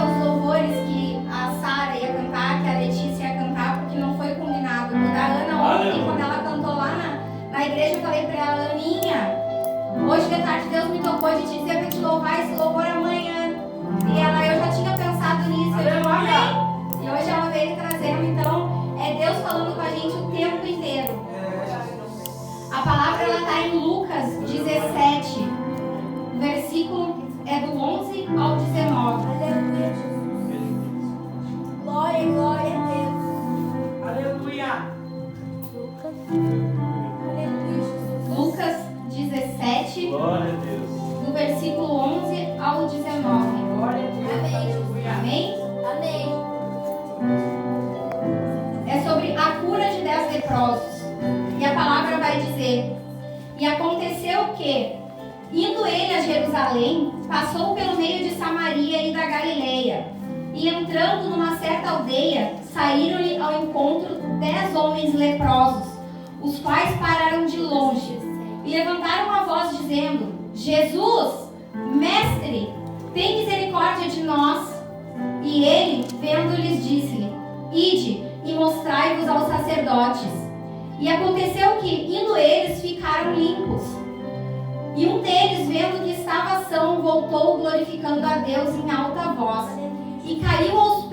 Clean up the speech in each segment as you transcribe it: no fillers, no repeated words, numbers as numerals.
os louvores que a Sara ia cantar, que a Letícia ia cantar, porque não foi combinado. O da Ana ontem, quando ela cantou lá na igreja, eu falei pra ela: Aninha, hoje de tarde Deus me tocou de te dizer pra te louvar esse louvor amanhã. E ela, eu já tinha pensado nisso, eu digo amém. E hoje ela veio trazendo, então é Deus falando com a gente o tempo inteiro. A palavra ela está em Lucas 17, o versículo é do 11 ao 19. Aleluia, Jesus. Glória, glória a Deus. Aleluia. Aleluia, Jesus. Lucas 17, Glória a Deus. do versículo 11 ao 19. Glória a Deus. Amém. Aleluia. Amém? Amém. É sobre a cura de 10 leprosos. E a palavra vai dizer: e aconteceu que, indo ele a Jerusalém, passou pelo meio de Samaria e da Galileia. E entrando numa certa aldeia, saíram-lhe ao encontro 10 homens leprosos, os quais pararam de longe e levantaram a voz dizendo: Jesus, mestre, tem misericórdia de nós. E ele, vendo-lhes, disse-lhe: ide e mostrai-vos aos sacerdotes. E aconteceu que, indo eles, ficaram limpos. E um deles, vendo que estava são, voltou glorificando a Deus em alta voz, e caiu aos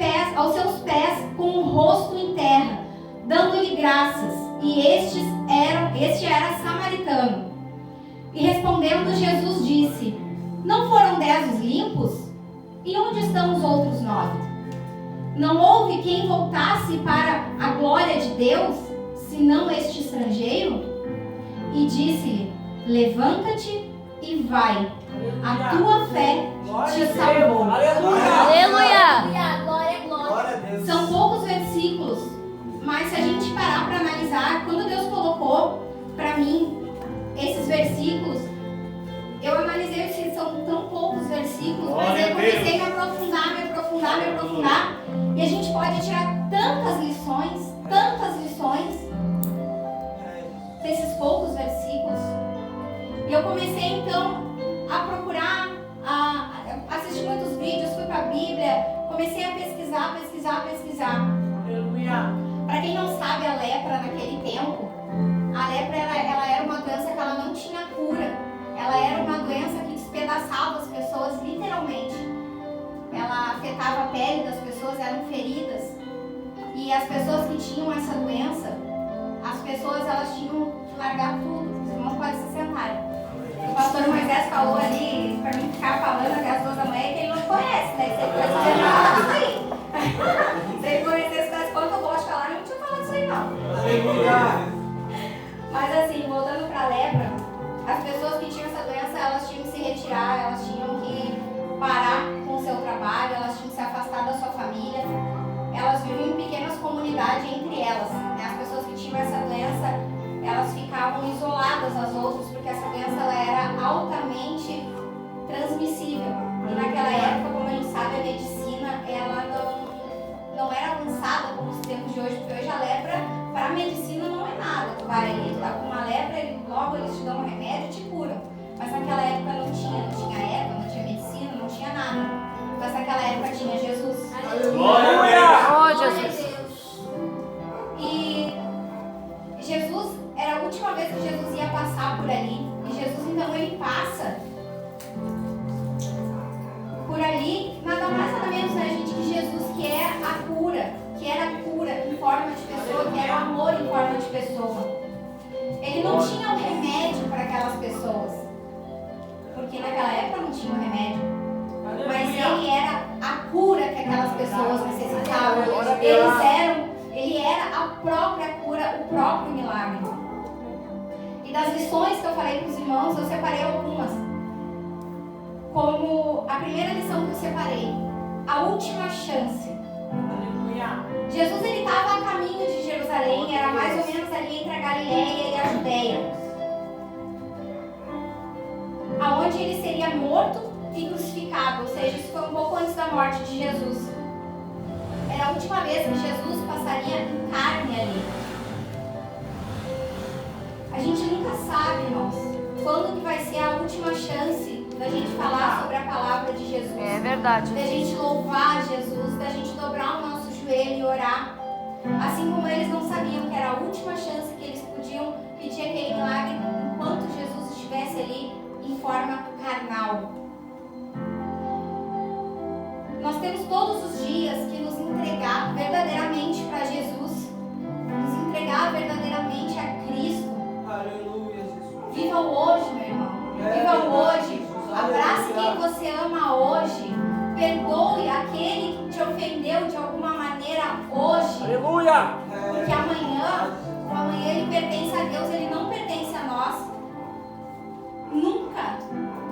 seus pés com o rosto em terra, dando-lhe graças. E este era samaritano. E respondendo, Jesus disse: não foram 10 os limpos? E onde estão os outros 9? Não houve quem voltasse para a glória de Deus, senão este estrangeiro? E disse-lhe: levanta-te e vai, a tua fé te salvou. Aleluia. Aleluia. Glória, glória. Glória a Deus. São poucos versículos, mas se a gente parar para analisar, quando Deus colocou para mim esses versículos, eu analisei se são tão poucos versículos, mas eu comecei a me aprofundar, e a gente pode tirar tantas lições desses poucos versículos. E eu comecei então a procurar, assistir muitos vídeos, fui para a Bíblia, comecei a pesquisar. Aleluia. Para quem não sabe, a lepra naquele tempo, a lepra ela era uma doença que ela não tinha cura. Ela era uma doença que despedaçava as pessoas literalmente. Ela afetava a pele das pessoas, eram feridas. E as pessoas que tinham essa doença, as pessoas elas tinham que largar tudo. Os irmãos podem se sentarem. O pastor Moisés falou ali, para mim ficar falando até as 2 da manhã, que ele não conhece, né? Se ele conhece isso aí. Se ele conhecesse das quanto eu gosto de falar, eu não tinha falado isso aí não. Aleluia. Mas assim, voltando para a lepra, as pessoas que tinham essa doença, elas tinham que se retirar, elas tinham que parar com o seu trabalho, elas tinham que se afastar da sua família. Elas viviam em pequenas comunidades entre elas, né? As pessoas que tinham essa doença, elas ficavam isoladas das outras, porque essa doença ela era altamente transmissível. E naquela época, como a gente sabe, a medicina ela não era avançada como os tempos de hoje, porque hoje a lepra para a medicina não é nada. Tu vai ali, tu tá com uma lepra, logo eles te dão um remédio e te curam. Mas naquela época não tinha erva, não tinha medicina, não tinha nada. Mas naquela época tinha Jesus. Glória a Glória a Deus. Deus. E Jesus, era a última vez que Jesus ia passar por ali. E Jesus então ele passa por ali, nada mais nada menos, né, gente, que Jesus, que é a cura, que era a cura em forma de pessoa, que era o amor em forma de pessoa. Ele não tinha um remédio para aquelas pessoas, porque naquela época não tinha um remédio, mas ele era a cura que aquelas pessoas necessitavam. Ele era a própria cura, o próprio milagre. E das lições que eu falei para os irmãos, eu separei algumas. Como a primeira lição que eu separei, a última chance. Aleluia. Jesus ele estava a caminho de Jerusalém, era mais ou menos ali entre a Galileia e a Judeia, aonde ele seria morto e crucificado, ou seja, isso foi um pouco antes da morte de Jesus. Era a última vez que Jesus passaria em carne ali. A gente nunca sabe, irmãos, quando que vai ser a última chance da gente falar sobre a palavra de Jesus. É verdade. Da gente louvar Jesus, da gente dobrar o nosso joelho e orar. Assim como eles não sabiam que era a última chance que eles podiam pedir aquele milagre enquanto Jesus estivesse ali em forma carnal. Nós temos todos os dias que nos entregar verdadeiramente para Jesus, nos entregar verdadeiramente a Cristo. Aleluia, Jesus. Viva o hoje, meu irmão. Viva o hoje. Abrace quem você ama hoje. Perdoe aquele que te ofendeu de alguma maneira hoje. Aleluia! Porque o amanhã ele pertence a Deus, ele não pertence a nós.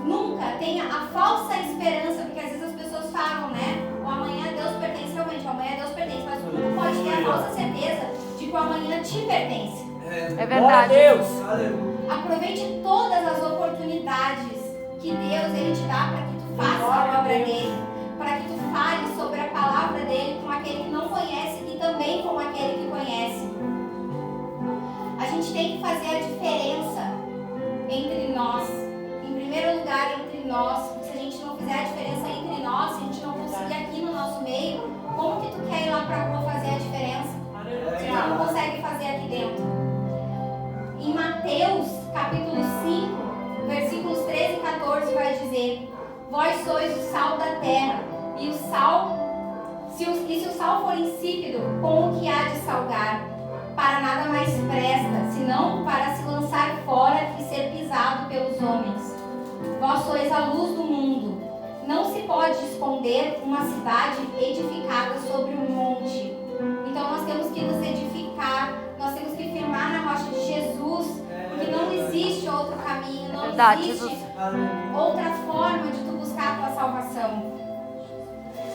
Nunca tenha a falsa esperança, porque às vezes as pessoas falam, né? O amanhã a Deus pertence realmente, o amanhã a Deus pertence, mas tu não pode ter a falsa certeza de que o amanhã te pertence. É Glória a verdade. Deus! Aleluia. Aproveite todas as oportunidades que Deus ele te dá para que tu faça a obra dele, para que tu fale sobre a palavra dele com aquele que não conhece e também com aquele que conhece. A gente tem que fazer a diferença entre nós. Em primeiro lugar, entre nós. Se a gente não fizer a diferença entre nós, se a gente não conseguir aqui no nosso meio, como que tu quer ir lá para a rua fazer a diferença? Se tu não consegue fazer aqui dentro. Em Mateus, capítulo 5, versículos 13 e 14, vai dizer: vós sois o sal da terra, e o sal, se o sal for insípido, com o que há de salgar? Para nada mais presta, senão para se lançar fora e ser pisado pelos homens. Vós sois a luz do mundo. Não se pode esconder uma cidade edificada sobre um monte. Então nós temos que nos edificar, nós temos que firmar na rocha de Jesus, porque não existe outro caminho, não existe outra forma de tu buscar a tua salvação.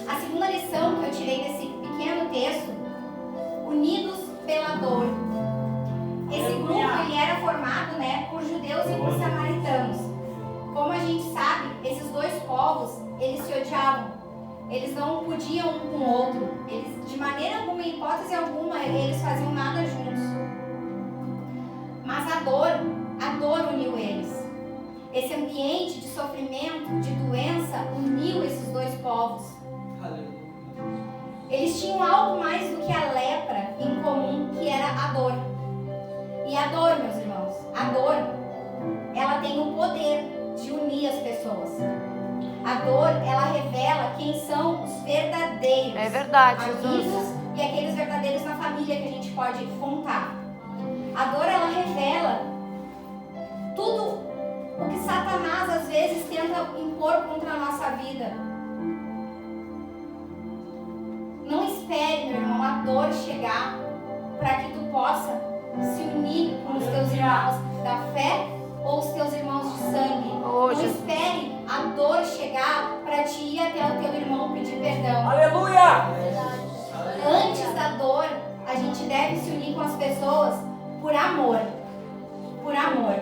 A segunda lição que eu tirei desse pequeno texto: unidos pela dor. Esse grupo ele era formado, né, por judeus e por samaritanos. Como a gente sabe, esses dois povos, eles se odiavam. Eles não podiam um com o outro. Eles, de maneira alguma, em hipótese alguma, eles faziam nada juntos. Mas a dor uniu eles. Esse ambiente de sofrimento, de doença, uniu esses dois povos. Eles tinham algo mais do que a lepra em comum, que era a dor. E a dor, meus irmãos, a dor, ela tem o poder de unir as pessoas. A dor, ela revela quem são os verdadeiros É verdade, Jesus. amigos e aqueles verdadeiros na família que a gente pode contar. A dor, ela revela tudo o que Satanás às vezes tenta impor contra a nossa vida. Não espere, meu irmão, a dor chegar para que tu possa se unir com os teus irmãos da fé ou os teus irmãos de sangue. Não espere a dor chegar para te ir até o teu irmão pedir perdão. Aleluia! Antes da dor, a gente deve se unir com as pessoas por amor. Por amor.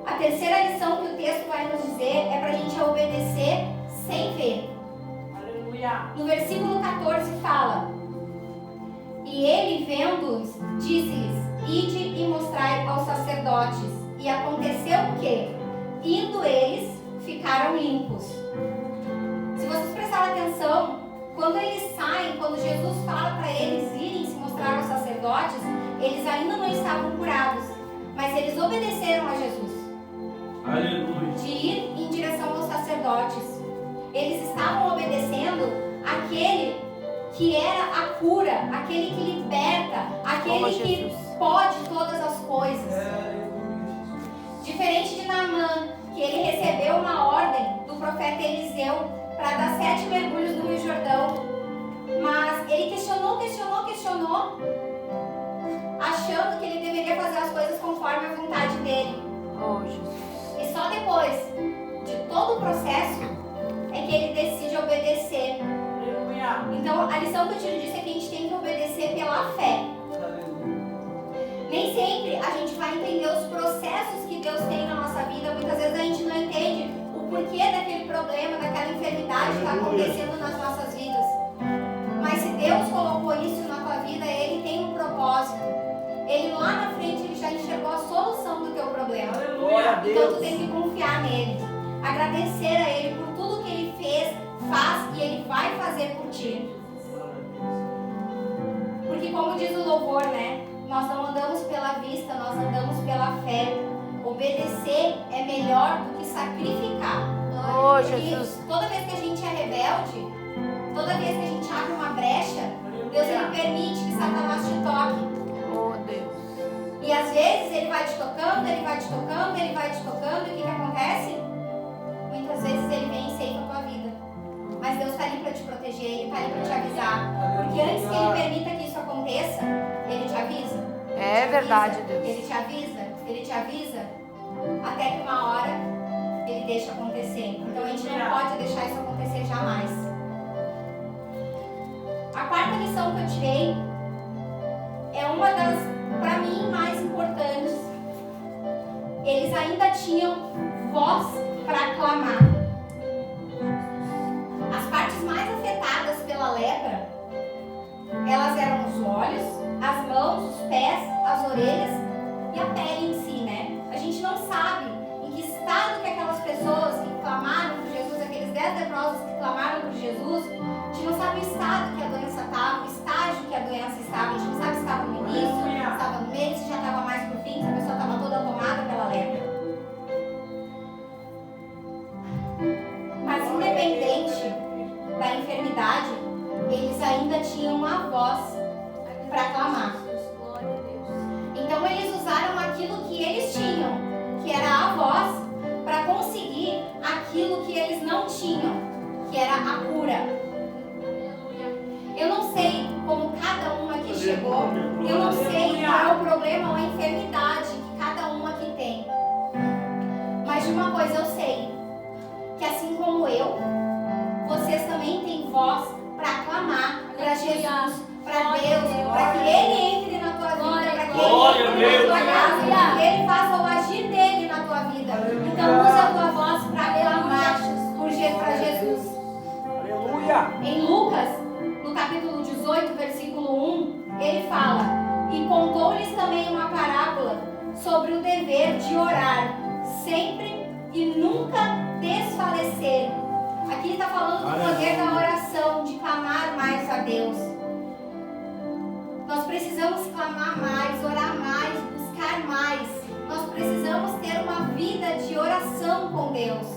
A terceira lição que o texto vai nos dizer é para a gente obedecer sem ver. Aleluia. No versículo 14 fala: e ele, vendo-os, disse-lhes: ide e mostrai aos sacerdotes. E aconteceu que, indo eles, ficaram limpos. Se vocês prestarem atenção, quando eles saem, quando Jesus fala para eles irem se mostrar aos sacerdotes, eles ainda não estavam curados, mas eles obedeceram a Jesus. Aleluia! De ir em direção aos sacerdotes. Eles estavam obedecendo aquele que era a cura, aquele que liberta, aquele que pode todas as coisas. Diferente de Naamã, que ele recebeu uma ordem do profeta Eliseu para dar 7 mergulhos no Rio Jordão. Mas ele questionou, achando que ele deveria fazer as coisas conforme a vontade dele. Oh, Jesus. E só depois de todo o processo é que ele decide obedecer. Aleluia. Então a lição que eu tiro disso é que a gente tem que obedecer pela fé. Nem sempre a gente vai entender os processos que Deus tem na nossa vida. Muitas vezes a gente não entende o porquê daquele problema, daquela enfermidade que está acontecendo nas nossas vidas. Mas se Deus colocou isso na tua vida, Ele tem um propósito. Ele lá na frente ele já enxergou a solução do teu problema. Aleluia. Então tu tem que confiar nele. A agradecer a Ele por tudo que Ele fez, faz e Ele vai fazer por ti. Porque como diz o louvor, né? Nós não andamos pela vista, nós andamos pela fé. Obedecer é melhor do que sacrificar. Oh, Porque Jesus. toda vez que a gente é rebelde, toda vez que a gente abre uma brecha, Deus ele permite que Satanás te toque. Oh, Deus. E às vezes ele vai te tocando, ele vai te tocando, ele vai te tocando, e o que acontece? Muitas vezes ele vem e ceifa a tua vida. Mas Deus está ali para te proteger, Ele está ali para te avisar. Porque antes que Ele permita que isso aconteça, Ele te avisa. É verdade, Deus. Ele te avisa, até que uma hora Ele deixa acontecer. Então a gente não pode deixar isso acontecer jamais. A quarta lição que eu tirei é uma das, para mim, mais importantes. Eles ainda tinham voz para clamar. As partes mais afetadas pela lepra, elas eram os olhos, as mãos, os pés, as orelhas e a pele em si, né? A gente não sabe em que estado que aquelas pessoas que clamaram por Jesus, aqueles 10 leprosos que clamaram por Jesus, a gente não sabe o estado que a doença estava, o estágio que a doença estava, a gente não sabe se estava no início, se estava no meio, se já estava mais por fim, se a pessoa estava toda tomada pela lepra. Mas independente da enfermidade, eles ainda tinham uma voz para clamar. Então eles usaram aquilo que eles tinham, que era a voz, para conseguir aquilo que eles não tinham, que era a cura. Eu não sei como cada um aqui chegou, eu não sei qual é o problema ou a enfermidade que cada um aqui tem. Mas de uma coisa eu sei, que assim como eu, vocês também têm voz para clamar para Jesus, para Deus, para que Ele entre na tua vida, para que Ele entre na tua casa, para que Ele faça o agir dele na tua vida. Então usa a tua voz para clamar para Jesus. Aleluia. Em Lucas, no capítulo 18, versículo 1, ele fala: e contou-lhes também uma parábola sobre o dever de orar sempre e nunca desfalecer. Aqui ele está falando do poder da oração, de clamar mais a Deus. Nós precisamos clamar mais, orar mais, buscar mais. Nós precisamos ter uma vida de oração com Deus.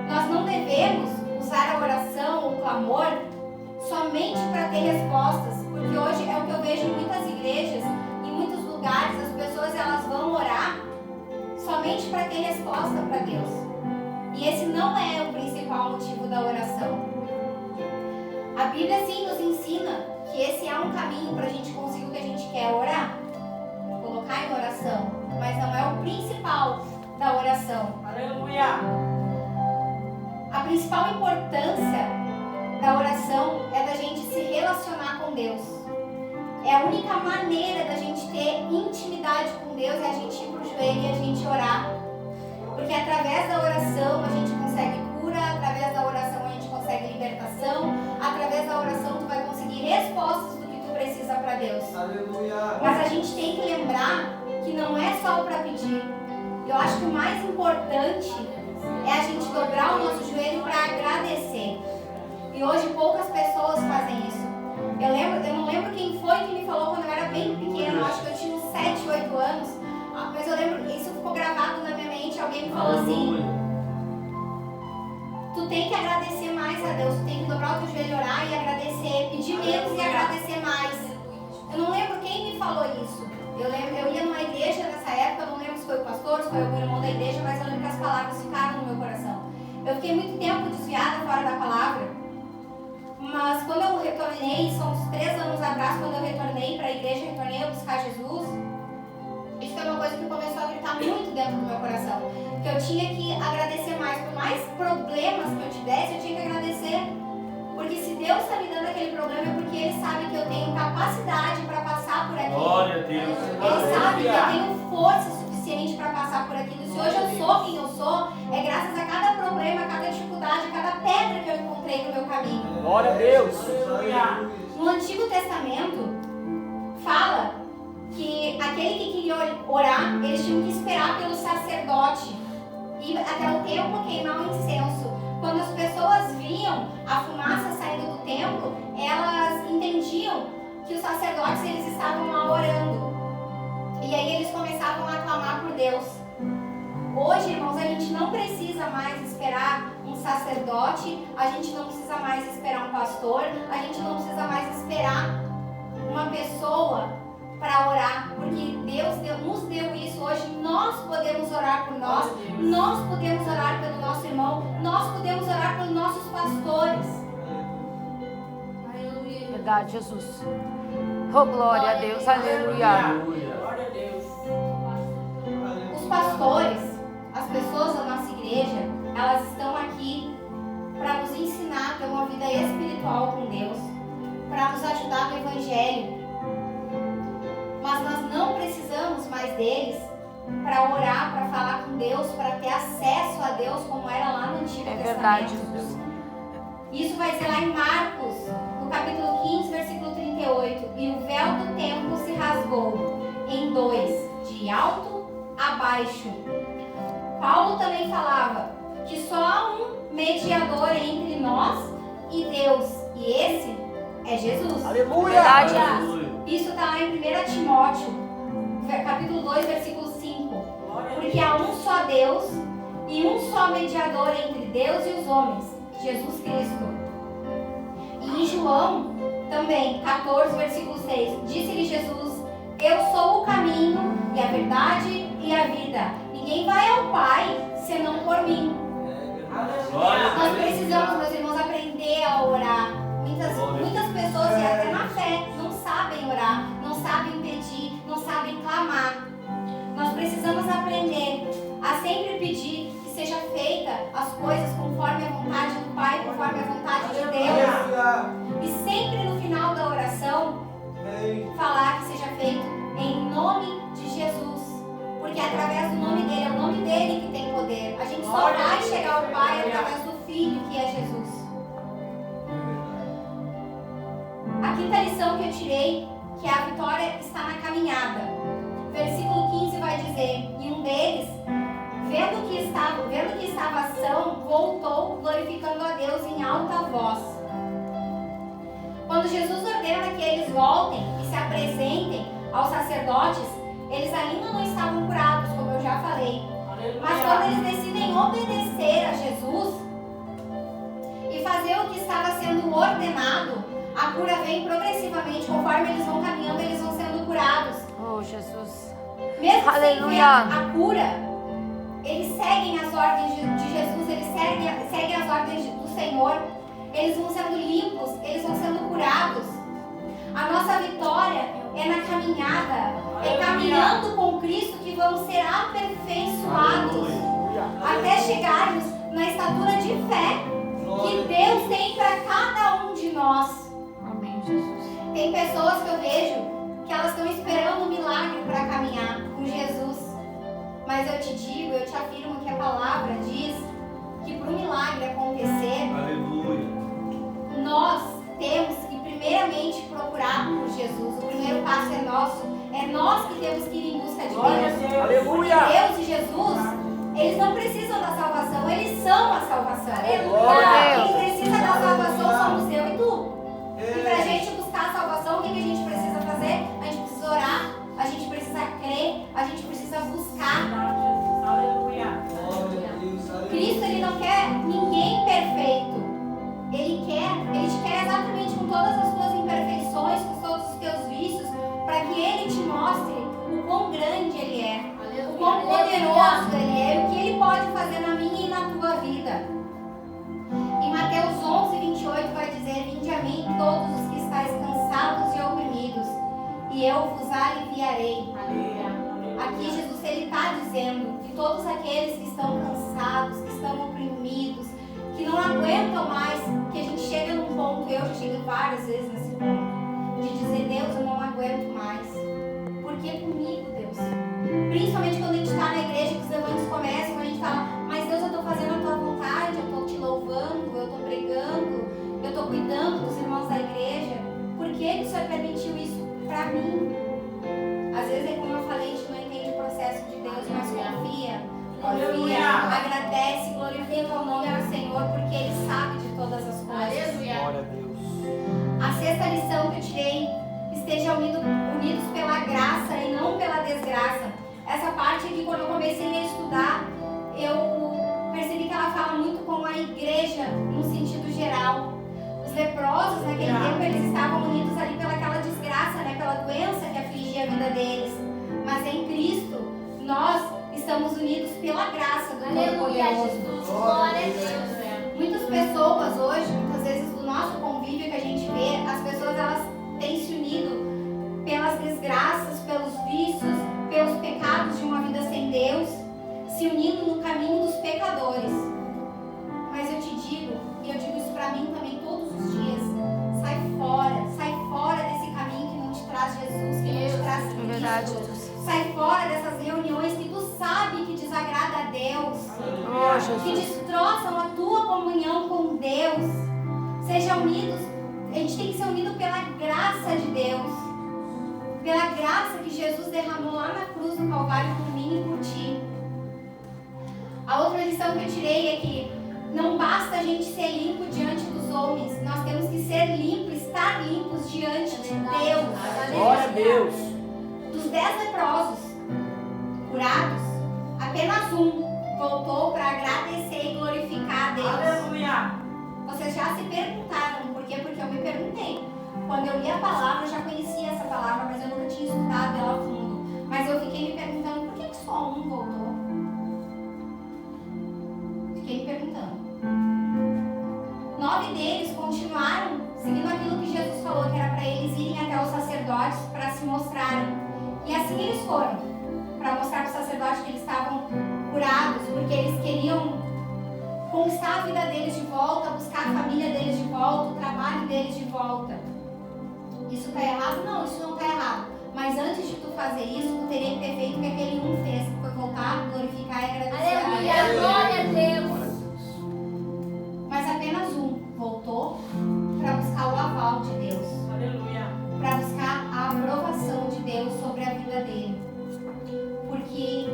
Nós não devemos usar a oração, o clamor, somente para ter respostas, porque hoje é o que eu vejo em muitas igrejas, em muitos lugares, as pessoas elas vão orar somente para ter resposta para Deus. E esse não é o principal motivo da oração. A Bíblia sim nos ensina que esse é um caminho para a gente conseguir o que a gente quer, orar, colocar em oração, mas não é o principal da oração. Aleluia. A principal importância da oração é da gente se relacionar com Deus. É a única maneira da gente ter intimidade com Deus, é a gente ir pro joelho e a gente orar. Porque através da oração a gente consegue cura, através da oração a gente consegue libertação, através da oração tu vai conseguir respostas do que tu precisa para Deus. Aleluia. Mas a gente tem que lembrar que não é só para pedir. Eu acho que o mais importante é a gente dobrar o nosso joelho para agradecer. E hoje poucas pessoas fazem isso. Eu não lembro quem foi que me falou quando eu era bem pequena, eu acho que eu tinha uns 7, 8 anos, mas eu lembro, isso ficou gravado na minha mente, alguém me falou assim: tu tem que agradecer mais a Deus, tu tem que dobrar o teu joelho, orar e agradecer, pedir menos e agradecer mais. Eu não lembro quem me falou isso. Eu ia numa igreja nessa época, eu não lembro se foi o pastor, se foi algum irmão da igreja, mas eu lembro que as palavras ficaram no meu coração. Eu fiquei muito tempo desviada fora da palavra. Mas quando eu retornei, são uns 3 anos atrás, quando eu retornei para a igreja, retornei a buscar Jesus, isso foi uma coisa que começou a gritar muito dentro do meu coração. Que eu tinha que agradecer mais. Por mais problemas que eu tivesse, eu tinha que agradecer. Porque se Deus está me dando aquele problema, é porque Ele sabe que eu tenho capacidade para passar por aquilo. Glória a Deus. Ele sabe que eu tenho força suficiente para passar por aquilo. Se hoje eu sou quem eu sou, é graças a cada problema, a cada dificuldade, a cada pedra que eu encontrei no meu caminho. Glória a Deus. Aleluia. No Antigo Testamento, fala que aquele que queria orar, eles tinham que esperar pelo sacerdote ir até o templo queimar o incenso. Quando as pessoas viam a fumaça saindo do templo, elas entendiam que os sacerdotes eles estavam lá orando. E aí eles começavam a clamar por Deus. Hoje, irmãos, a gente não precisa mais esperar um sacerdote, a gente não precisa mais esperar um pastor, a gente não precisa mais esperar uma pessoa para orar, porque Deus nos deu isso. Hoje nós podemos orar por nós podemos orar pelo nosso irmão, nós podemos orar pelos nossos pastores. Aleluia. Verdade, Jesus. Oh, glória a Deus. Aleluia. Glória a Deus. Os pastores, as pessoas da nossa igreja, elas estão aqui para nos ensinar a ter uma vida espiritual com Deus, para nos ajudar no Evangelho. Mas nós não precisamos mais deles para orar, para falar com Deus, para ter acesso a Deus como era lá no Antigo É Testamento. verdade, Jesus. Isso vai ser lá em Marcos, no capítulo 15, versículo 38. E o véu do templo se rasgou em dois, de alto a baixo. Paulo também falava que só há um mediador entre nós e Deus, e esse é Jesus. Aleluia. Verdade. Aleluia. Isso está lá em 1 Timóteo, capítulo 2, versículo 5. Porque há um só Deus e um só mediador entre Deus e os homens, Jesus Cristo. E em João, também, 14, versículo 6, disse-lhe Jesus: eu sou o caminho e a verdade e a vida. Ninguém vai ao Pai senão por mim. Nós precisamos, meus irmãos, aprender a orar. Muitas pessoas, e até na fé, não sabem orar, não sabem pedir, não sabem clamar. Nós precisamos aprender a sempre pedir que seja feita as coisas conforme a vontade do Pai, conforme a vontade de Deus. E sempre no final da oração, falar que seja feito em nome de Jesus. Porque é através do nome dele, é o nome dele que tem poder. A gente só vai chegar ao Pai através do Filho, que é Jesus. A quinta lição que eu tirei, que a vitória está na caminhada. Versículo 15 vai dizer: e um deles, vendo que estava ação, voltou glorificando a Deus em alta voz. Quando Jesus ordena que eles voltem e se apresentem aos sacerdotes, eles ainda não estavam curados, como eu já falei. Mas quando eles decidem obedecer a Jesus e fazer o que estava sendo ordenado, a cura vem progressivamente. Conforme eles vão caminhando, eles vão sendo curados. Oh, Jesus. Mesmo Aleluia. sem ver a cura, eles seguem as ordens de Jesus, eles seguem as ordens do Senhor. Eles vão sendo limpos, eles vão sendo curados. A nossa vitória é na caminhada, é caminhando com Cristo que vamos ser aperfeiçoados até chegarmos na estatura de fé que Deus tem para cada um de nós. Amém, Jesus. Tem pessoas que eu vejo que elas estão esperando um milagre para caminhar com Jesus. Mas eu te digo, eu te afirmo que a palavra diz que para o milagre acontecer, Aleluia. nós temos que primeiramente procurar por Jesus. O primeiro passo é nosso. É nós que temos que ir em busca de Deus. Aleluia. Deus e Jesus, eles não precisam da salvação, eles são a salvação. Aleluia. Quem precisa da salvação somos eu e tu. E para a gente buscar a salvação, o que a gente precisa fazer? A gente precisa orar, a gente precisa crer, a gente precisa buscar. Cristo, ele não quer ninguém perfeito. Ele te quer exatamente com todas as tuas imperfeições, com todos os teus vícios, para que ele te mostre o quão grande ele é, o quão poderoso ele é, e o que ele pode fazer na minha e na tua vida. Em Mateus 11, 28 vai dizer: vinde a mim todos os que estáis cansados e oprimidos, e eu vos aliviarei. Aqui Jesus está dizendo que todos aqueles que estão cansados, que estão oprimidos, que não aguentam mais, que a gente chega num ponto, eu já cheguei várias vezes nesse ponto, de dizer: Deus, eu não aguento mais. Por que comigo, Deus? Principalmente quando a gente está na igreja, que os evangelhos começam, quando a gente fala: mas Deus, eu estou fazendo a tua vontade, eu estou te louvando, eu estou pregando, eu estou cuidando dos irmãos da igreja. Por que o Senhor permitiu isso para mim? Às vezes é como eu falei, a gente não entende o processo de Deus, mas confia, agradece. sexta lição que eu tirei, esteja unidos pela graça e não pela desgraça. Essa parte aqui, quando eu comecei a estudar, eu percebi que ela fala muito com a igreja no sentido geral. Os leprosos, naquele tempo, eles estavam unidos ali pelaquela desgraça, né, pela doença que afligia a vida deles. Mas em Cristo, nós estamos unidos pela graça do Aleluia, Todo-Poderoso. Jesus. Glória a Deus. Muitas pessoas hoje, muitas vezes do nosso convívio que a gente vê, as pessoas elas têm se unido pelas desgraças, pelos vícios, pelos pecados de uma vida sem Deus, se unindo no caminho dos pecadores. Mas eu te digo, e eu digo isso pra mim também todos os dias, sai fora desse caminho que não te traz Jesus, que não te traz Cristo. verdade. Sai fora dessas reuniões que tu sabe que desagrada a Deus, Oh, que Jesus. destroçam a tua comunhão com Deus. Seja unidos, a gente tem que ser unido pela graça de Deus, pela graça que Jesus derramou lá na cruz do Calvário por mim e por ti. A outra lição que eu tirei é que não basta a gente ser limpo diante dos homens, nós temos que ser limpos, estar limpos diante de Deus. Glória a Deus. Dos 10 leprosos curados, apenas um voltou para agradecer e glorificar a Deus. Aleluia. Vocês já se perguntaram por quê? Porque eu me perguntei. Quando eu li a palavra, eu já conhecia essa palavra, mas eu nunca tinha estudado ela a fundo. Mas eu fiquei me perguntando, por que só um voltou? Fiquei me perguntando. 9 deles continuaram seguindo aquilo que Jesus falou, que era para eles irem até os sacerdotes para se mostrarem. E assim eles foram, para mostrar para os sacerdotes que eles estavam curados, porque eles queriam conquistar a vida deles de volta, buscar a família deles de volta, o trabalho deles de volta. Isso está errado? Não, isso não está errado. Mas antes de tu fazer isso, tu teria que ter feito o que aquele um fez, que foi voltar, glorificar e agradecer a Deus. Aleluia, glória a Deus. Mas apenas um voltou para buscar o aval de Deus, Aleluia. para buscar a aprovação de Deus sobre a vida dele. Porque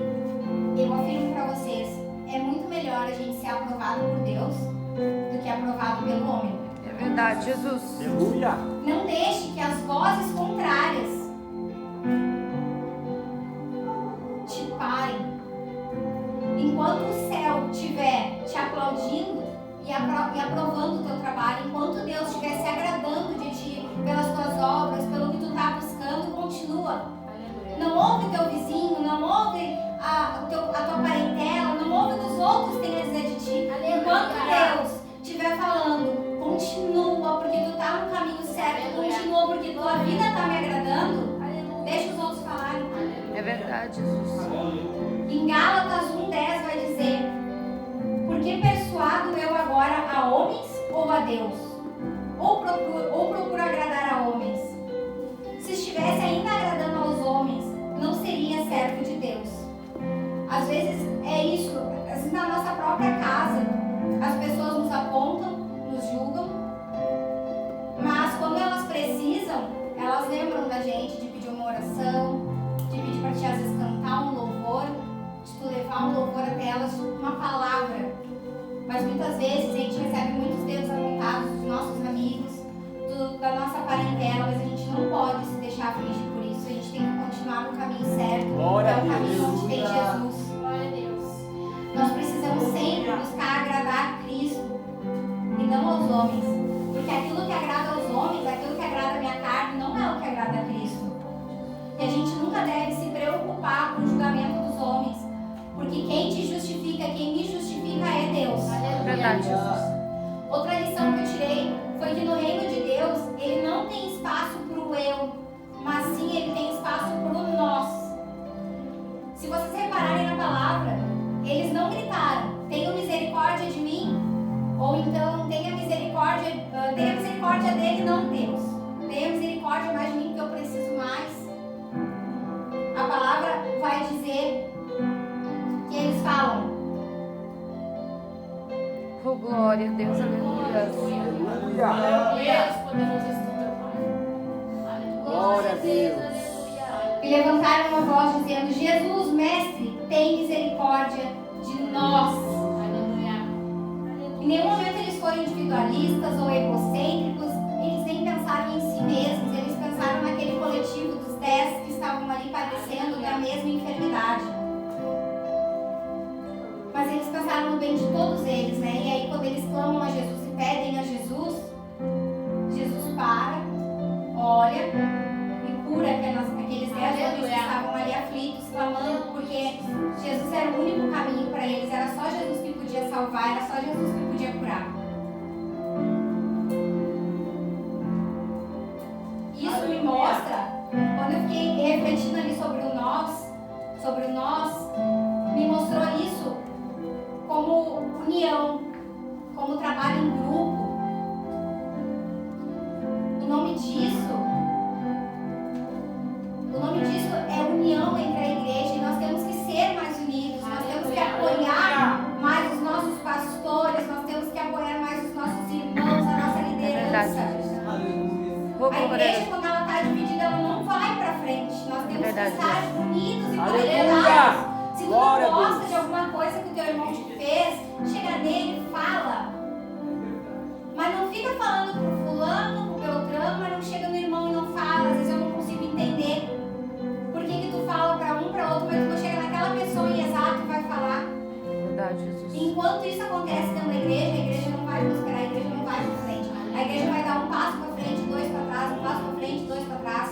eu afirmo para vocês, é muito melhor a gente ser aprovado por Deus do que aprovado pelo homem. É verdade, Jesus. Aleluia. Não deixe que as vozes contrárias te parem. Enquanto o céu estiver te aplaudindo e aprovando o teu trabalho, enquanto Deus estiver se agradando de ti pelas tuas obras, pelo que tu está buscando, continua. Não ouve teu vizinho, não ouve a tua parentela, não ouve o que os outros têm a dizer de ti. Enquanto Deus estiver falando, continua, porque tu está no caminho certo, continua, porque tua vida está me agradando. Deixa os outros falarem. É verdade, Jesus. Em Gálatas 1:10 vai dizer: por que persuado eu agora a homens ou a Deus? Ou procuro agradar a homens? Se estivesse ainda agradando aos homens, não seria servo de Deus. Às vezes é isso, às vezes na nossa própria casa, as pessoas nos apontam, nos julgam, mas quando elas precisam, elas lembram da gente de pedir uma oração, de pedir para te às vezes cantar um louvor, de tu levar um louvor até elas, uma palavra. Mas muitas vezes a gente recebe muitos dedos apontados dos nossos amigos, da nossa parentela, mas a gente não pode se deixar afligir por isso. A gente tem que continuar no caminho certo, Glória que é o a caminho Deus. onde tem Jesus. Glória a Deus. Nós precisamos sempre buscar agradar a Cristo e não aos homens. Porque aquilo que agrada aos homens, aquilo que agrada a minha carne, não é o que agrada a Cristo. E a gente nunca deve se preocupar com o julgamento dos homens. Porque quem te justifica, quem me justifica é Deus. É verdade, Jesus. Outra lição que eu tirei foi que no reino de Deus, ele não tem espaço para o eu, mas sim ele tem espaço para o nós. Se vocês repararem na palavra, eles não gritaram, tenha misericórdia de mim, ou então tenha misericórdia dele, não Deus. Tenha misericórdia mais de mim, que eu preciso mais. A palavra vai dizer que eles falam: Oh, glória a Deus, aleluia. Aleluia. Deus, poderoso és tu, meu Pai. Glória a Deus. e levantaram uma voz dizendo: Jesus, mestre, tem misericórdia de nós. Aleluia. Em nenhum momento eles foram individualistas ou egocêntricos, eles nem pensaram em si glória e cura aqueles 10 homens que Aleluia. estavam ali aflitos, clamando, porque Jesus era o único caminho para eles, era só Jesus que podia salvar, era só Jesus que podia curar. Isso me mostra, quando eu fiquei refletindo ali sobre o nós, me mostrou isso como união, como trabalho em grupo. O nome disso é união entre a igreja, e nós temos que ser mais unidos, nós temos que apoiar mais os nossos pastores, nós temos que apoiar mais os nossos irmãos, a nossa liderança. A igreja, quando ela está dividida, ela não vai para frente. Nós temos que estar unidos e conectados. Se tu não gosta de alguma coisa que o teu irmão te fez, chega nele e fala. Mas não fica falando pro fulano, pro Beltrano, mas não chega no irmão e não fala. Às vezes eu não consigo entender por que tu fala para um, para outro, mas tu não chega naquela pessoa em exato e vai falar. Verdade, Jesus. Enquanto isso acontece dentro da igreja, a igreja não vai prosperar, a igreja não vai para frente. A igreja vai dar um passo para frente, 2 para trás, um passo para frente, 2 para trás.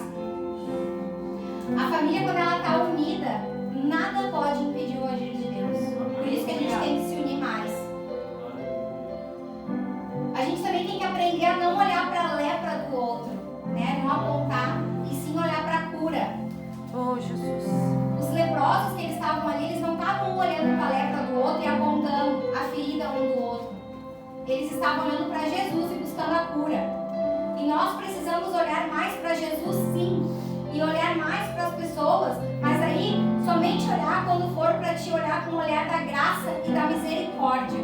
A família, quando ela está unida, nada pode impedir o agir de Deus. Por isso que a gente tem que se unir mais. A gente também tem que aprender a não olhar para a lepra do outro, né? Não apontar, e sim olhar para a cura. Oh, Jesus. Os leprosos que eles estavam ali, eles não estavam olhando para a lepra do outro e apontando a ferida um do outro. Eles estavam olhando para Jesus e buscando a cura. E nós precisamos olhar mais para Jesus, sim, e olhar mais para as pessoas, mas aí somente olhar quando for para te olhar com o olhar da graça e da misericórdia.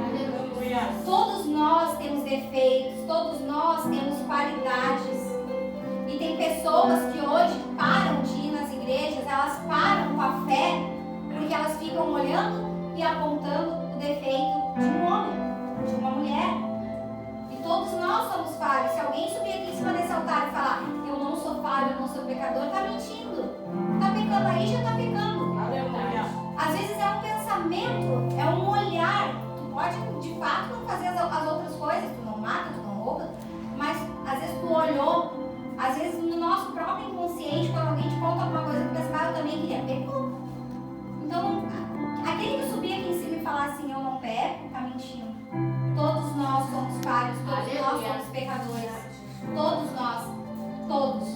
Todos nós temos defeitos, todos nós temos qualidades. E tem pessoas que hoje param de ir nas igrejas, elas param com a fé, porque elas ficam olhando e apontando o defeito de um homem, de uma mulher. E todos nós somos falhos. Se alguém subir aqui em cima desse altar e falar, eu não sou falho, eu não sou pecador, está mentindo. Está pecando aí, já está pecando. Às vezes é um pensamento, é um olhar. Tu pode, de fato, não fazer as outras coisas, tu não mata, tu não rouba, mas às vezes tu olhou. Às vezes no nosso próprio inconsciente, quando alguém te conta alguma coisa, tu pensa, eu também queria pecar. Então, aquele que subir aqui em cima e falar assim, eu não peco, está mentindo. Todos nós somos falhos, todos nós somos pecadores. Todos nós, todos.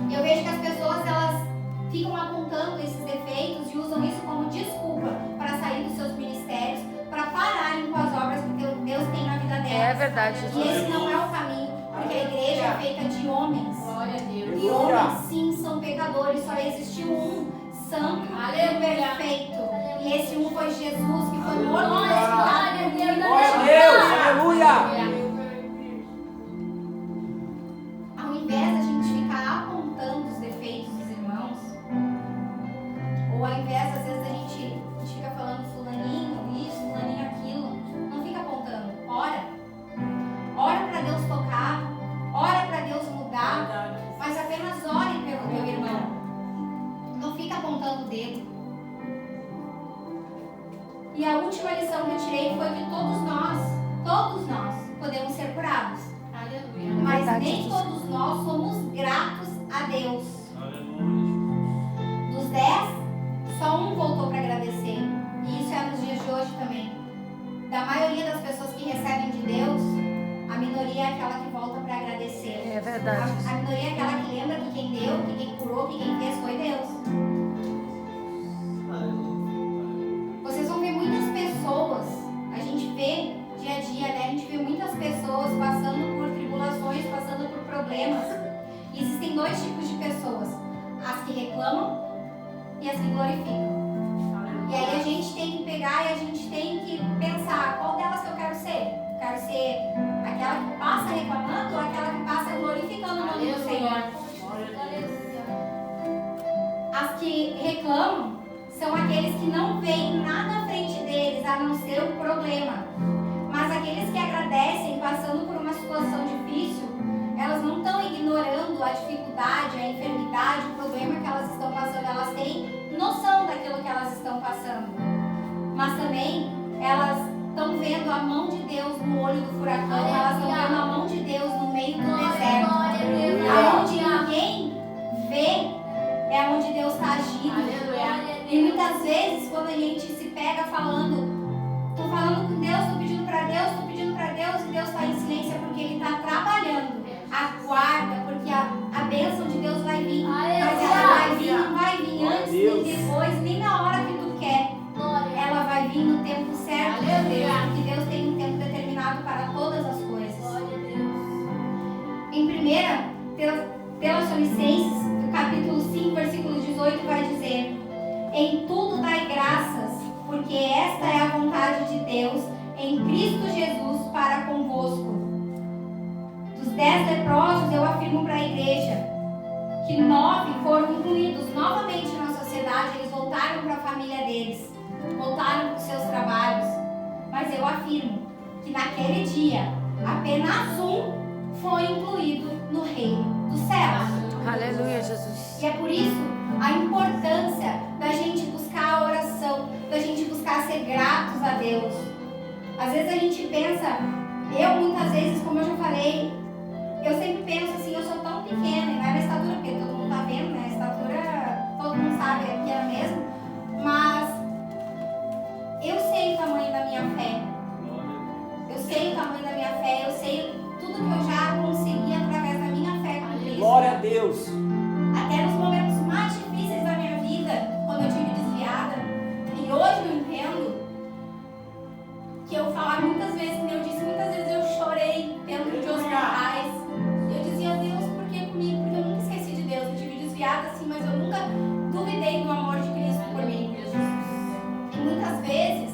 E eu vejo que as pessoas, elas ficam apontando esses defeitos e usam isso como desculpa para sair dos seus ministérios, para pararem com as obras que Deus tem na vida delas. É verdade, Jesus. E esse não é o caminho, porque a igreja é feita de homens. Glória a Deus. E homens, sim, são pecadores. Só existiu um santo e perfeito. E esse um foi Jesus, que foi morto e ressuscitado por mim. Glória a Deus, aleluia. Ao invés da gente ficar apontando os defeitos dos irmãos, ou ao invés, às vezes, a gente fica falando fulaninho isso, fulaninho aquilo, não fica apontando. Ora para Deus tocar, ora para Deus mudar, mas apenas ore pelo teu irmão. Não fica apontando o dedo. E a última lição que eu tirei foi que todos nós podemos ser curados. Aleluia. Mas Verdade, nem Jesus. todos nós somos gratos a Deus. Aleluia. Dos 10, só um voltou para agradecer. E isso é nos dias de hoje também. Da maioria das pessoas que recebem de Deus, a minoria é aquela que volta para agradecer. É verdade. A minoria é aquela que lembra que quem deu, que quem curou, que quem fez foi Deus. Vocês vão ver muitas pessoas, a gente vê dia a dia, né? A gente vê muitas pessoas passando por tribulações, passando por problemas. E existem 2 tipos de pessoas: as que reclamam e as que glorificam. E aí a gente tem que pegar e a gente tem que pensar qual delas que eu quero ser. Eu quero ser aquela que passa reclamando ou aquela que passa glorificando o nome do Senhor. As que reclamam são aqueles que não veem nada à frente deles a não ser o problema. Mas aqueles que agradecem passando por uma situação difícil, elas não estão ignorando a dificuldade, a enfermidade, o problema que elas estão passando. Elas têm noção daquilo que elas estão passando. Mas também elas estão vendo a mão de Deus no olho do furacão. Elas estão vendo a mão de Deus no meio do deserto. A mão de Tessalonicenses, capítulo 5, versículo 18, vai dizer: em tudo dai graças, porque esta é a vontade de Deus em Cristo Jesus para convosco. Dos 10 leprosos, eu afirmo para a igreja que 9 foram incluídos novamente na sociedade. Eles voltaram para a família deles, voltaram para os seus trabalhos. Mas eu afirmo que naquele dia, apenas um foi incluído no reino dos céus. Aleluia, Jesus. E é por isso a importância da gente buscar a oração, da gente buscar ser gratos a Deus. Às vezes a gente pensa, eu muitas vezes, como eu já falei, eu sempre penso assim, eu sou tão pequena, e não é na estatura, porque todo mundo tá vendo, né? A estatura, todo mundo sabe, é pequena mesmo, mas eu sei o tamanho da minha fé. Eu sei o tamanho da minha fé, eu sei tudo que eu já consegui através da minha fé com Cristo. Glória a Deus. Até nos momentos mais difíceis da minha vida, quando eu tive desviada, e hoje eu entendo que eu falava muitas vezes, eu disse muitas vezes, eu chorei dentro de hospitais. Eu dizia, Deus, por que comigo? Porque eu nunca esqueci de Deus. Eu tive desviada assim, mas eu nunca duvidei do amor de Cristo por mim. E muitas vezes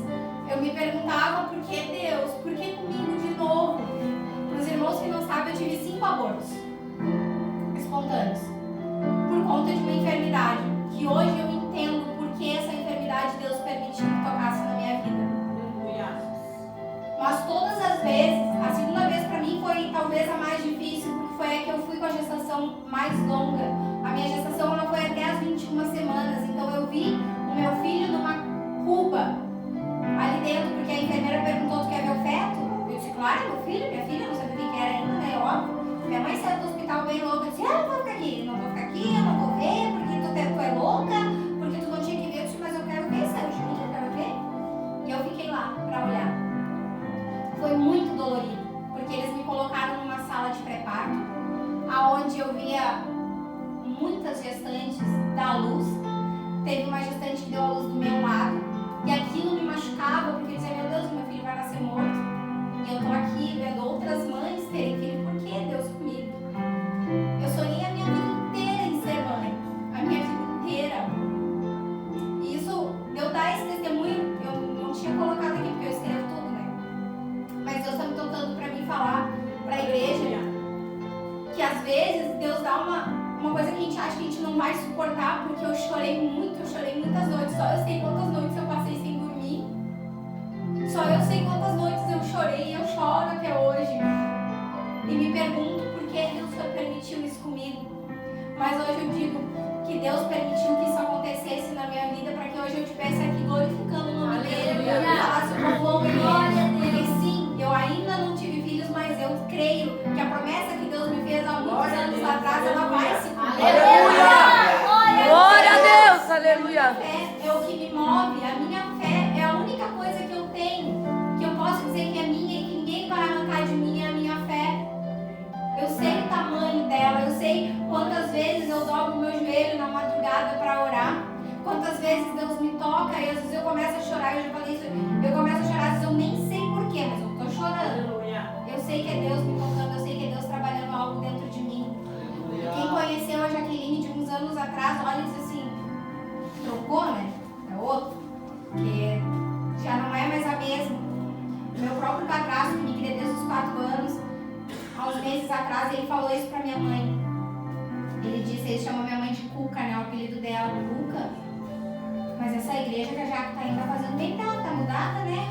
eu me perguntava, por que Deus? Por que comigo de novo? Para os irmãos que não sabem, eu tive 5 abortos espontâneos por conta de uma enfermidade, que hoje eu entendo por que essa enfermidade Deus permitiu que tocasse na minha vida. Mas todas as vezes, a segunda vez para mim foi talvez a mais difícil, porque foi a que eu fui com a gestação mais longa. A minha gestação ela foi até as 21 semanas, então eu vi o meu filho numa cuba ali dentro, porque a enfermeira perguntou, tu quer ver o feto? Eu disse, claro, meu filho, minha filha, não sabia o que era ainda, né? Óbvio. Minha mãe saiu do hospital bem louca, eu disse, eu não vou ficar aqui, eu não vou ver, porque tu é louca, porque tu não tinha que ver. Eu disse, mas eu quero ver, sabe? Eu quero ver. E eu fiquei lá para olhar. Foi muito dolorido, porque eles me colocaram numa sala de pré-parto, aonde eu via muitas gestantes dar luz. Teve uma gestante que deu a luz do meu lado, e aquilo me machucava, porque eu dizia, meu Deus, meu filho vai nascer morto. E eu tô aqui vendo outras mães terem filho, por que Deus comigo? Eu sonhei a minha vida inteira em ser mãe, a minha vida inteira. E isso, eu dar esse testemunho, eu não tinha colocado aqui, porque eu escrevo tudo, né? Mas Deus está me tocando para mim falar para a igreja que às vezes Deus dá uma coisa que a gente acha que a gente não vai suportar, porque eu chorei muitas noites. Só eu sei quantas noites eu passei sem dormir. Só eu sei quantas noites eu chorei e eu choro até hoje. E me pergunto por que Deus permitiu isso comigo. Mas hoje eu digo que Deus permitiu que isso acontecesse na minha vida para que hoje eu estivesse aqui glorificando o nome dele. E falasse o quão glória dele. Sim, eu ainda não tive filhos, mas eu creio que a promessa que Deus me fez há muitos anos atrás, ela vai se cumprir. Aleluia! Glória a Deus! Aleluia! A minha fé é o que me move. A minha fé é a única coisa que eu tenho, que eu posso dizer que é minha e que ninguém vai arrancar de mim, é a minha fé. Eu sei o tamanho dela, eu sei quantas vezes eu dobro o meu joelho na madrugada para orar, quantas vezes Deus me toca e às vezes eu começo a chorar. Eu já falei isso, eu começo a chorar, às vezes eu nem sei porquê, mas eu tô chorando. Eu sei que é Deus me tocando, eu sei que é Deus trabalhando algo dentro de mim. Quem conheceu a Jaqueline de uns anos atrás, olha e diz assim, trocou, né? É outro, porque já não é mais a mesma. Meu próprio padrasto, que me queria desde os 4 anos, há uns meses atrás, ele falou isso pra minha mãe. Ele disse, ele chama minha mãe de Cuca, né? O apelido dela, Cuca. Mas essa igreja que a Jaque tá indo tá fazendo bem, tá mudada, né?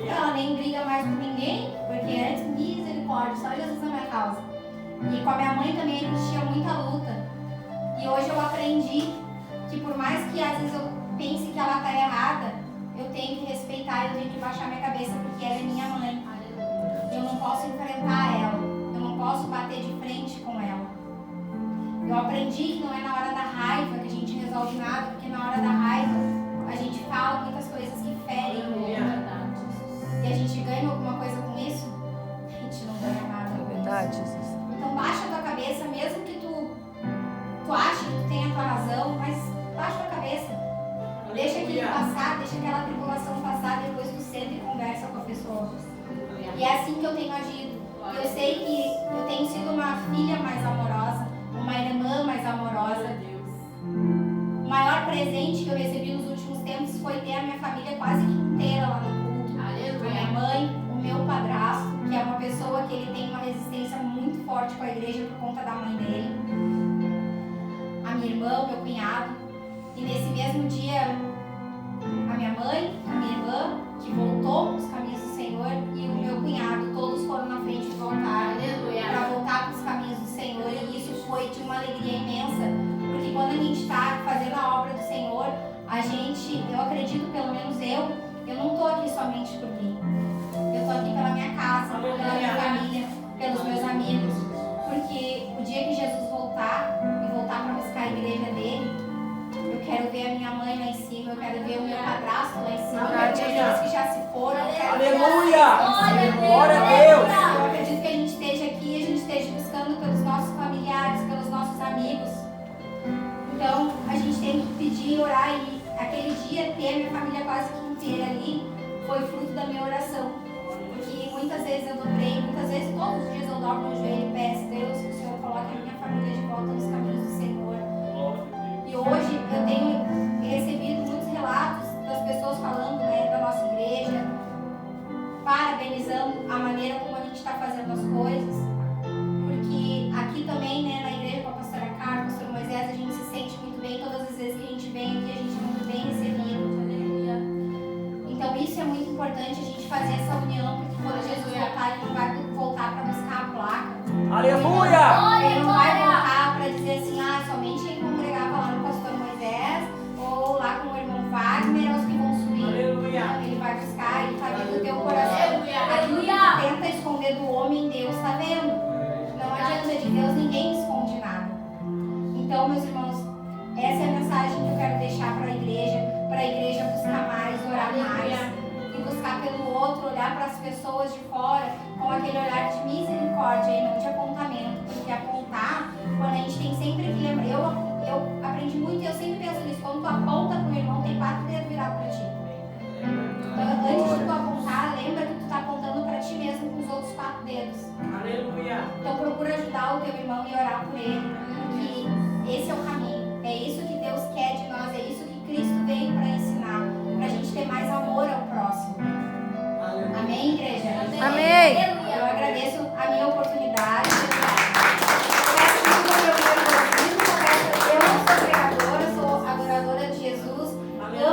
Ela nem briga mais com ninguém, porque antes, misericórdia, só Jesus na minha causa. E com a minha mãe também a gente tinha muita luta. E hoje eu aprendi que por mais que às vezes eu pense que ela tá errada, eu tenho que respeitar, eu tenho que baixar minha cabeça, porque ela é minha mãe. Eu não posso enfrentar ela, eu não posso bater de frente com ela. Eu aprendi que não é na hora da raiva que a gente resolve nada, porque na hora da raiva a gente fala muitas coisas que ferem o outro. E a gente ganha alguma coisa com isso? A gente não ganha nada com Verdade, isso. Jesus. Então baixa a tua cabeça, mesmo que tu ache que tu tenha a tua razão, mas baixa a tua cabeça. Deixa aquilo passar, deixa aquela tribulação passar, depois tu senta e conversa com a pessoa. E é assim que eu tenho agido. Eu sei que eu tenho sido uma filha presente que eu recebi nos últimos tempos foi ter a minha família quase que inteira lá no culto. A minha mãe, o meu padrasto, que é uma pessoa que ele tem uma resistência muito forte com a igreja por conta da mãe dele. A minha irmã, o meu cunhado. E nesse mesmo dia, a minha mãe, a minha irmã, que voltou para os caminhos do Senhor, e o meu cunhado, todos foram na frente do altar para voltar para os caminhos do Senhor. E isso foi de uma alegria imensa, porque quando a gente está fazendo a obra do Senhor, a gente, eu acredito, pelo menos eu não estou aqui somente por mim. Eu estou aqui pela minha casa, pela minha família, pelos meus amigos, porque o dia que Jesus voltar e voltar para buscar a igreja dele, eu quero ver a minha mãe lá em cima, eu quero ver o meu padrasto lá em cima, eu quero ver aqueles que já se foram. Aleluia! Glória a Deus! Eu acredito que a gente esteja aqui, a gente esteja buscando pelos nossos familiares, pelos nossos amigos. Então, a gente tem que pedir, orar, e aquele dia ter a minha família quase que inteira ali foi fruto da minha oração. Porque muitas vezes eu dobrei, muitas vezes todos os dias eu dobro o joelho e peço, Deus, que o Senhor coloque a minha família de volta nos caminhos do Senhor. E hoje eu tenho recebido muitos relatos das pessoas falando, né, da nossa igreja, parabenizando a maneira como a gente está fazendo as coisas. Porque aqui também, né, na igreja com a pastora Carla, o pastor Moisés, a gente se sente muito bem. Todas as vezes que a gente vem aqui, a gente é muito bem recebido. Então isso é muito importante, a gente fazer essa união, porque quando Jesus voltar, ele não vai voltar para buscar a placa. Aleluia! Ele não vai voltar para dizer assim, somente quem congregava lá no pastor Moisés, ou lá com o irmão Wagner, os que vão subir. Aleluia! Não, ele vai buscar, ele está vendo o teu coração. Aquilo que tu tenta esconder do homem, Deus está vendo. Não adianta, de Deus ninguém esconde nada. Então, meus irmãos, essa é a mensagem que eu quero deixar para a igreja buscar mais, orar mais, e buscar pelo outro, olhar para as pessoas de fora com aquele olhar de misericórdia e não de apontamento, porque apontar, quando a gente tem sempre que lembrar, eu aprendi muito e eu sempre penso nisso, quando tu aponta para o irmão, tem 4 dedos virados para ti. Então, antes de tu apontar, lembra que tu está apontando para ti mesmo com os outros 4 dedos. Aleluia! Então procura ajudar o teu irmão e orar por ele.